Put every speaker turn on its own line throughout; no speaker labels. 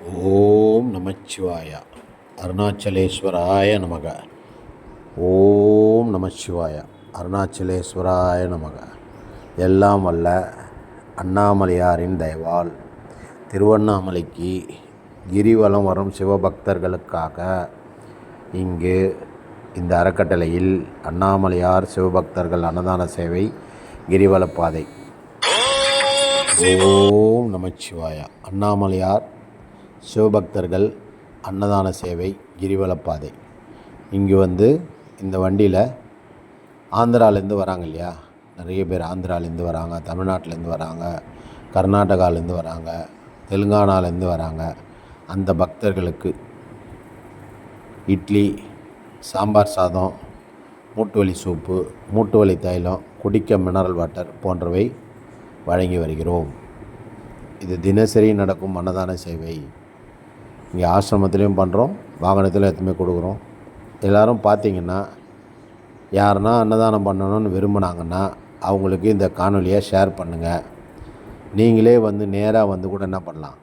ஓம் நமச்சிவாய. அருணாச்சலேஸ்வராய நமக. ஓம் நமச்சிவாய. அருணாச்சலேஸ்வராய நமக. எல்லாம் வல்ல அண்ணாமலையாரின் தயவால் திருவண்ணாமலைக்கு கிரிவலம் வரும் சிவபக்தர்களுக்காக இங்கு இந்த அறக்கட்டளையில் அண்ணாமலையார் சிவபக்தர்கள் அன்னதான சேவை கிரிவலப்பாதை. ஓம் நமச்சிவாய. அண்ணாமலையார் சிவபக்தர்கள் அன்னதான சேவை கிரிவலப்பாதை. இங்கே இந்த வண்டியில் ஆந்திராலேருந்து வராங்க இல்லையா, நிறைய பேர் ஆந்திராலேருந்து வராங்க, தமிழ்நாட்டிலேருந்து வராங்க, கர்நாடகாலேருந்து வராங்க, தெலுங்கானாலேருந்து வராங்க. அந்த பக்தர்களுக்கு இட்லி, சாம்பார் சாதம், மூட்டு வலி சூப்பு, மூட்டு வலி தைலம், குடிக்க மினரல் வாட்டர் போன்றவை வழங்கி வருகிறோம். இது தினசரி நடக்கும் அன்னதான சேவை. இங்கே ஆசிரமத்துலேயும் பண்ணுறோம், வாகனத்தில் எதுவுமே கொடுக்குறோம். எல்லோரும் பார்த்திங்கன்னா யாருன்னா அன்னதானம் பண்ணணும்னு விரும்பினாங்கன்னா அவங்களுக்கு இந்த காணொலியை ஷேர் பண்ணுங்கள். நீங்களே நேராக கூட என்ன பண்ணலாம்,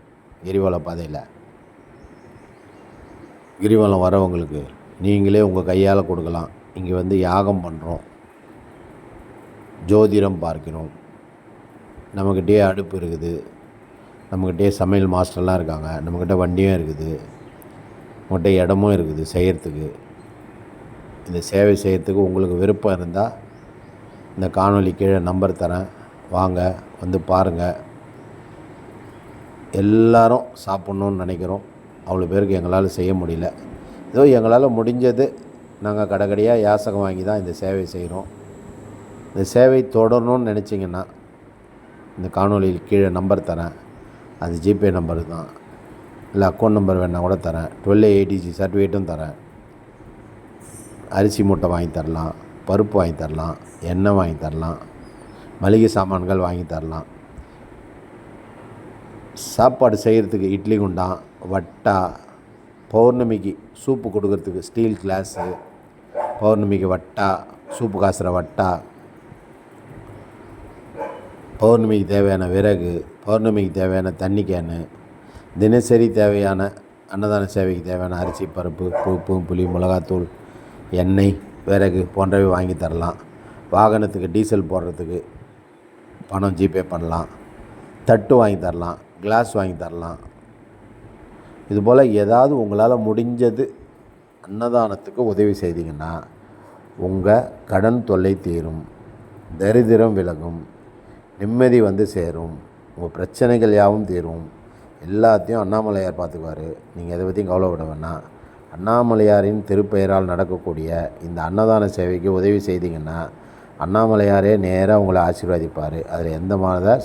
கிரிவல பாதையில் கிரிவலம் வரவங்களுக்கு நீங்களே உங்கள் கையால் கொடுக்கலாம். இங்கே யாகம் பண்ணுறோம், ஜோதிடம் பார்க்கிறோம், நம்மக்கிட்டே அடுப்பு இருக்குது, நம்மக்கிட்டே சமையல் மாஸ்டர்லாம் இருக்காங்க, நம்மக்கிட்ட வண்டியும் இருக்குது, நம்மகிட்ட இடமும் இருக்குது செய்கிறதுக்கு. இந்த சேவை செய்கிறதுக்கு உங்களுக்கு விருப்பம் இருந்தால் இந்த காணொலி கீழே நம்பர் தரேன், வாங்க பாருங்கள். எல்லாரும் சாப்பிட்ணுன்னு நினைக்கிறோம், அவ்வளோ பேருக்கு எங்களால் செய்ய முடியல. ஏதோ எங்களால் முடிஞ்சது நாங்கள் கடைக்கடையாக யாசகம் வாங்கி தான் இந்த சேவை செய்கிறோம். இந்த சேவை தொடரணும்னு நினச்சிங்கன்னா இந்த காணொலியில் கீழே நம்பர் தரேன், அது ஜிபே நம்பரு தான், இல்லை அக்கௌண்ட் நம்பர் வேணால் கூட தரேன். 12ATC சர்டிஃபிகேட்டும் தரேன். அரிசி மூட்டை வாங்கி தரலாம், பருப்பு வாங்கி தரலாம், எண்ணெய் வாங்கி தரலாம், மளிகை சாமான்கள் வாங்கி தரலாம். சாப்பாடு செய்கிறதுக்கு இட்லி குண்டான், வட்டா, பௌர்ணமிக்கு சூப்பு கொடுக்கறதுக்கு ஸ்டீல் கிளாஸு, பௌர்ணமிக்கு வட்டா, சூப்பு காசுகிற வட்டா, பௌர்ணமிக்கு தேவையான விறகு, பௌர்ணமிக்கு தேவையான தண்ணி கேனு, தினசரி தேவையான அன்னதான சேவைக்கு தேவையான அரிசி, பருப்பு, உப்பு, புளி, மிளகாத்தூள், எண்ணெய், விறகு போன்றவை வாங்கி தரலாம். வாகனத்துக்கு டீசல் போடுறதுக்கு பணம் ஜிபே பண்ணலாம். தட்டு வாங்கி தரலாம், கிளாஸ் வாங்கி தரலாம். இதுபோல் ஏதாவது உங்களால் முடிஞ்சது அன்னதானத்துக்கு உதவி செய்தீங்கன்னா உங்கள் கடன் தொல்லை தீரும், தரித்திரம் விலகும், நிம்மதி சேரும், உங்கள் பிரச்சனைகள் யாவும் தீரும். எல்லாத்தையும் அண்ணாமலையார் பார்த்துக்குவார். நீங்கள் எதை பற்றியும் கவலைப்பட வேணாம். அண்ணாமலையாரின் திருப்பெயரால் நடக்கக்கூடிய இந்த அன்னதான சேவைக்கு உதவி செய்தீங்கன்னா அண்ணாமலையாரே நேராக உங்களை ஆசீர்வதிப்பார். அதில் எந்த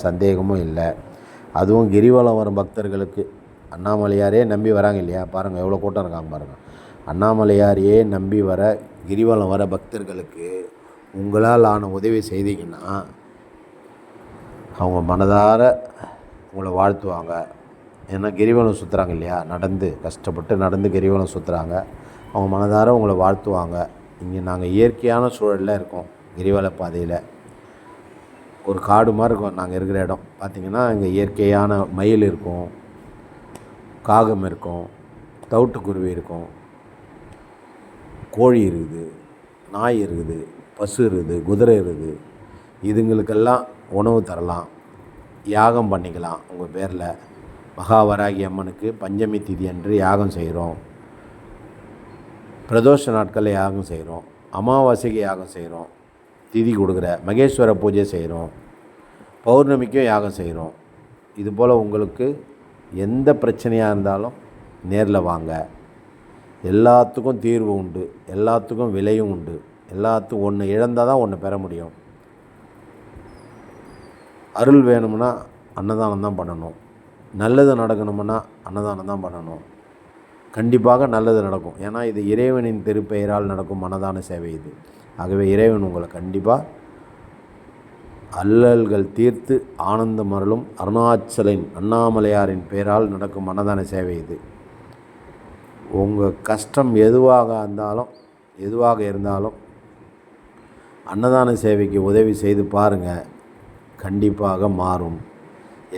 சந்தேகமும் இல்லை. அதுவும் கிரிவலம் வரும் பக்தர்களுக்கு அண்ணாமலையாரே நம்பி வராங்க இல்லையா, பாருங்கள் எவ்வளோ கூட்டம் இருக்காங்க பாருங்கள். அண்ணாமலையாரையே நம்பி வர கிரிவலம் வர பக்தர்களுக்கு உங்களால் ஆன உதவி செய்தீங்கன்னா அவங்க மனதார உங்களை வாழ்த்துவாங்க. ஏன்னா கிரிவலம் சுற்றுறாங்க இல்லையா, கஷ்டப்பட்டு நடந்து கிரிவலம் சுற்றுறாங்க. அவங்க மனதார உங்களை வாழ்த்துவாங்க. இங்கே நாங்கள் இயற்கையான சூழலில் இருக்கோம். கிரிவல பாதையில் ஒரு காடு மாதிரி இருக்கும் நாங்கள் இருக்கிற இடம். பார்த்திங்கன்னா இங்கே இயற்கையான மயில் இருக்கும், காகம் இருக்கும், தவிட்டுக்குருவி இருக்கும், கோழி இருக்குது, நாய் இருக்குது, பசு இருக்குது, குதிரை இருக்குது. இதுங்களுக்கெல்லாம் உணவு தரலாம், யாகம் பண்ணிக்கலாம். உங்கள் பேரில் மகாவராகி அம்மனுக்கு பஞ்சமி திதி அன்று யாகம் செய்கிறோம், பிரதோஷ நாட்களில் யாகம் செய்கிறோம், அமாவாசைக்கு யாகம் செய்கிறோம், திதி கொடுக்குற மகேஸ்வர பூஜை செய்கிறோம், பௌர்ணமிக்கும் யாகம் செய்கிறோம். இதுபோல் உங்களுக்கு எந்த பிரச்சனையாக இருந்தாலும் நேரில் வாங்க. எல்லாத்துக்கும் தீர்வு உண்டு, எல்லாத்துக்கும் விலையும் உண்டு. எல்லாத்துக்கும் ஒன்று இழந்தால் தான் ஒன்று பெற முடியும். அருள் வேணும்னா அன்னதானம் தான் பண்ணணும், நல்லது நடக்கணும்னா அன்னதானம் தான் பண்ணணும். கண்டிப்பாக நல்லது நடக்கும். ஏன்னா இது இறைவனின் திருப்பெயரால் நடக்கும் அன்னதான சேவை இது. ஆகவே இறைவன் உங்களை கண்டிப்பாக அல்லல்கள் தீர்த்து ஆனந்தம் அருளும் அருணாச்சலின் அண்ணாமலையாரின் பெயரால் நடக்கும் அன்னதான சேவை இது. உங்கள் கஷ்டம் எதுவாக இருந்தாலும் அன்னதான சேவைக்கு உதவி செய்து பாருங்கள், கண்டிப்பாக மாறும்.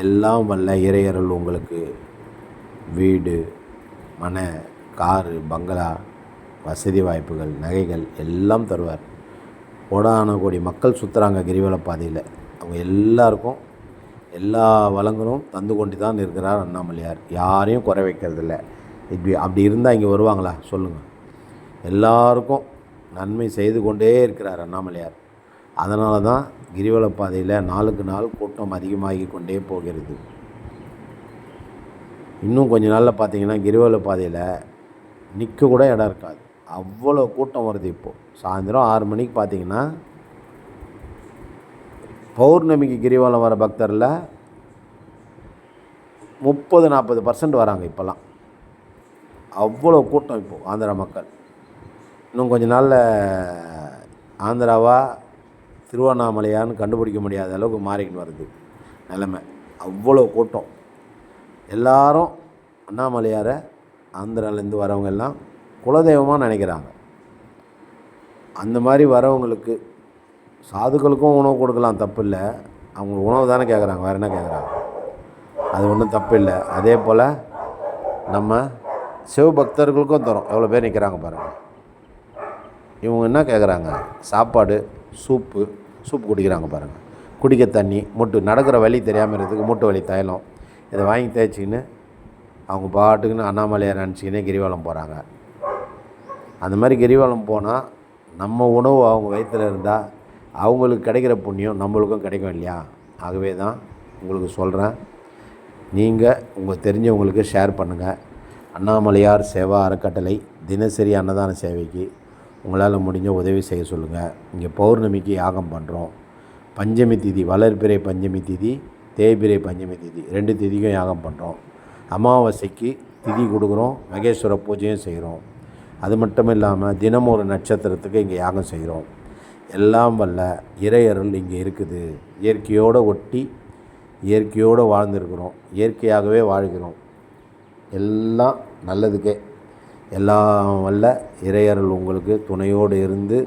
எல்லாம் வல்ல இறையருள் உங்களுக்கு வீடு, மனை, காரு, பங்களா, வசதி வாய்ப்புகள், நகைகள் எல்லாம் தருவார். கோடான கோடி மக்கள் சுற்றுறாங்க கிரிவல பாதையில். அவங்க எல்லாருக்கும் எல்லா வளங்களும் தந்து கொண்டு தான் இருக்கிறார் அண்ணாமலையார். யாரையும் குறை வைக்கிறதில்ல. அப்படி இருந்தால் இங்கே வருவாங்களா சொல்லுங்கள்? எல்லாருக்கும் நன்மை செய்து கொண்டே இருக்கிறார் அண்ணாமலையார். அதனால தான் கிரிவல பாதையில் நாளுக்கு நாள் கூட்டம் அதிகமாகி கொண்டே போகிறது. இன்னும் கொஞ்ச நாளில் பார்த்தீங்கன்னா கிரிவல பாதையில் நிற்க கூட இடம் இருக்காது, அவ்வளோ கூட்டம் வருது. இப்போது சாயந்தரம் 6 மணிக்கு பார்த்தீங்கன்னா பௌர்ணமிக்கு கிரிவலம் வர பக்தரில் 30-40% வராங்க இப்போல்லாம். அவ்வளோ கூட்டம் இப்போது ஆந்திரா மக்கள். இன்னும் கொஞ்ச நாளில் ஆந்திராவா திருவண்ணாமலையான்னு கண்டுபிடிக்க முடியாத அளவுக்கு மாறிக்கிட்டு வருது நிலைமை. அவ்வளோ கூட்டம். எல்லாரும் அண்ணாமலையாரை ஆந்திராவிலேருந்து வரவங்க எல்லாம் குலதெய்வமாக நினைக்கிறாங்க. அந்த மாதிரி வரவங்களுக்கு சாதுக்களுக்கும் உணவு கொடுக்கலாம், தப்பு இல்லை. அவங்க உணவு தானே கேட்குறாங்க, வேறு என்ன கேட்குறாங்க? அது ஒன்றும் தப்பு இல்லை. அதே போல் நம்ம சிவபக்தர்களுக்கும் தரோம். எவ்வளோ பேர் நிற்கிறாங்க பாருங்கள். இவங்க என்ன கேட்குறாங்க? சாப்பாடு, சூப்பு குடிக்கிறாங்க பாருங்கள். குடிக்க தண்ணி, நடக்கிற வழி தெரியாமல் இருக்கிறதுக்கு மூட்டு வலி தைலம் இதை வாங்கி தேய்ச்சிக்கின்னு அவங்க பாட்டுக்குன்னு அண்ணாமலையார் நினச்சிக்கினே கிரிவலம் போகிறாங்க. அந்த மாதிரி கிரிவலம் போனால் நம்ம உணவு அவங்க வயிற்றில் இருந்தால் அவங்களுக்கு கிடைக்கிற புண்ணியம் நம்மளுக்கும் கிடைக்கும் இல்லையா? ஆகவே தான் உங்களுக்கு சொல்கிறேன், நீங்கள் உங்கள் தெரிஞ்சவங்களுக்கு ஷேர் பண்ணுங்கள். அண்ணாமலையார் சேவா அறக்கட்டளை தினசரி அன்னதான சேவைக்கு உங்களால் முடிஞ்ச உதவி செய்ய சொல்லுங்கள். இங்கே பௌர்ணமிக்கு யாகம் பண்ணுறோம். பஞ்சமி திதி, வளர்பிறை பஞ்சமி திதி, தேய்பிறை பஞ்சமி திதி 2 திதிக்கும் யாகம் பண்ணுறோம். அமாவாசைக்கு திதி கொடுக்குறோம், மகேஸ்வர பூஜையும் செய்கிறோம். அது மட்டும் இல்லாமல் தினமும் ஒரு நட்சத்திரத்துக்கு இங்கே யாகம் செய்கிறோம். எல்லாம் வல்ல இறையருள் இங்கே இருக்குது. இயற்கையோடு ஒட்டி இயற்கையோடு வாழ்ந்துருக்கிறோம், இயற்கையாகவே வாழ்கிறோம். எல்லாம் நல்லதுக்கே. எல்லாம் வல்ல இறையருள் உங்களுக்கு துணையோடு இருந்து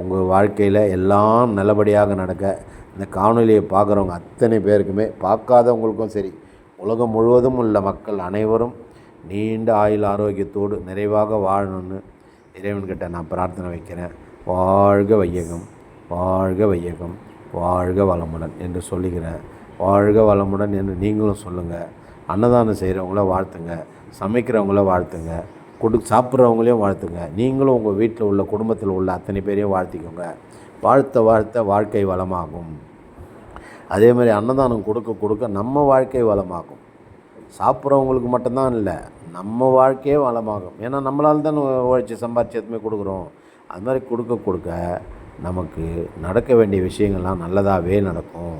உங்கள் வாழ்க்கையில் எல்லாம் நல்லபடியாக நடக்க இந்த காணொலியை பார்க்குறவங்க அத்தனை பேருக்குமே, பார்க்காதவங்களுக்கும் சரி, உலகம் முழுவதும் உள்ள மக்கள் அனைவரும் நீண்ட ஆயுள் ஆரோக்கியத்தோடு நிறைவாக வாழணும்னு இறைவன்கிட்ட நான் பிரார்த்தனை வைக்கிறேன். வாழ்க வையகம், வாழ்க வையகம், வாழ்க வளமுடன் என்று சொல்லுகிறேன். வாழ்க வளமுடன் என்று நீங்களும் சொல்லுங்கள். அன்னதானம் செய்கிறவங்கள வாழ்த்துங்க, சமைக்கிறவங்கள வாழ்த்துங்க, சாப்பிட்றவங்களையும் வாழ்த்துங்க. நீங்களும் உங்கள் வீட்டில் உள்ள குடும்பத்தில் உள்ள அத்தனை பேரையும் வாழ்த்திக்கோங்க. வாழ்த்த வாழ்க்கை வளமாகும். அதே மாதிரி அன்னதானம் கொடுக்க நம்ம வாழ்க்கை வளமாகும். சாப்பிட்றவங்களுக்கு மட்டும்தான் இல்லை, நம்ம வாழ்க்கையே வளமாகும். ஏன்னா நம்மளால் தான் உழைச்சி சம்பாரிச்சு எதுவுமே கொடுக்குறோம். அது மாதிரி கொடுக்க நமக்கு நடக்க வேண்டிய விஷயங்கள்லாம் நல்லதாகவே நடக்கும்.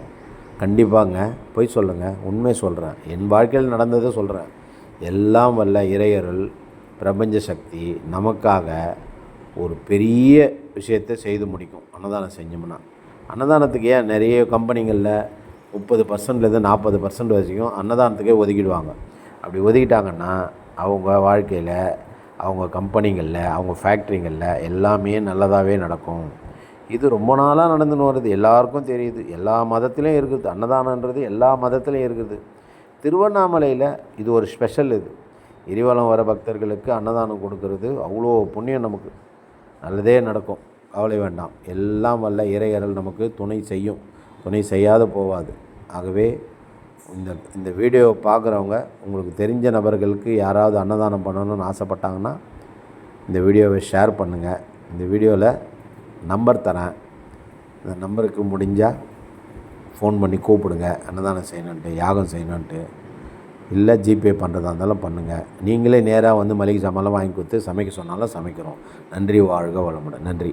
கண்டிப்பாங்க. போய் சொல்லுங்கள், உண்மை சொல்கிறேன். என் வாழ்க்கையில் நடந்ததை சொல்கிறேன். எல்லாம் வல்ல இறையருள் பிரபஞ்ச சக்தி நமக்காக ஒரு பெரிய விஷயத்தை செய்து முடிக்கும் அன்னதானம் செஞ்சோம்னா. அன்னதானத்துக்கு ஏன் நிறைய கம்பெனிகளில் 30%லேருந்து 40% வரைக்கும் அன்னதானத்துக்கே ஒதுக்கிடுவாங்க. அப்படி ஒதுக்கிட்டாங்கன்னா அவங்க வாழ்க்கையில், அவங்க கம்பெனிகளில், அவங்க ஃபேக்ட்ரிகளில் எல்லாமே நல்லதாகவே நடக்கும். இது ரொம்ப நாளாக நடந்துன்னு வருது, எல்லாருக்கும் தெரியுது. எல்லா மதத்துலேயும் இருக்குது அன்னதானன்றது, எல்லா மதத்துலேயும் இருக்குது. திருவண்ணாமலையில் இது ஒரு ஸ்பெஷல். இது கிரிவலம் வர பக்தர்களுக்கு அன்னதானம் கொடுக்கறது அவ்வளோ புண்ணியம். நமக்கு நல்லதே நடக்கும், கவலை வேண்டாம். எல்லாம் வல்ல இறையருள் நமக்கு துணை செய்யும், துணை செய்யாத போகாது. ஆகவே இந்த வீடியோவை பார்க்குறவங்க, உங்களுக்கு தெரிஞ்ச நபர்களுக்கு யாராவது அன்னதானம் பண்ணணும்னு ஆசைப்பட்டாங்கன்னா இந்த வீடியோவை ஷேர் பண்ணுங்கள். இந்த வீடியோவில் நம்பர் தரேன், இந்த நம்பருக்கு முடிஞ்சால் ஃபோன் பண்ணி கூப்பிடுங்க. அன்னதானம் செய்யணுன்ட்டு, யாகம் செய்யணுன்ட்டு. இல்லை ஜிபே பண்ணுறதா இருந்தாலும் பண்ணுங்கள். நீங்களே நேராக வந்து மளிகை சாமான்லாம் வாங்கி கொடுத்து சமைக்க சொன்னாலும் சமைக்கிறோம். நன்றி. வாழ்க வளமுடன். நன்றி.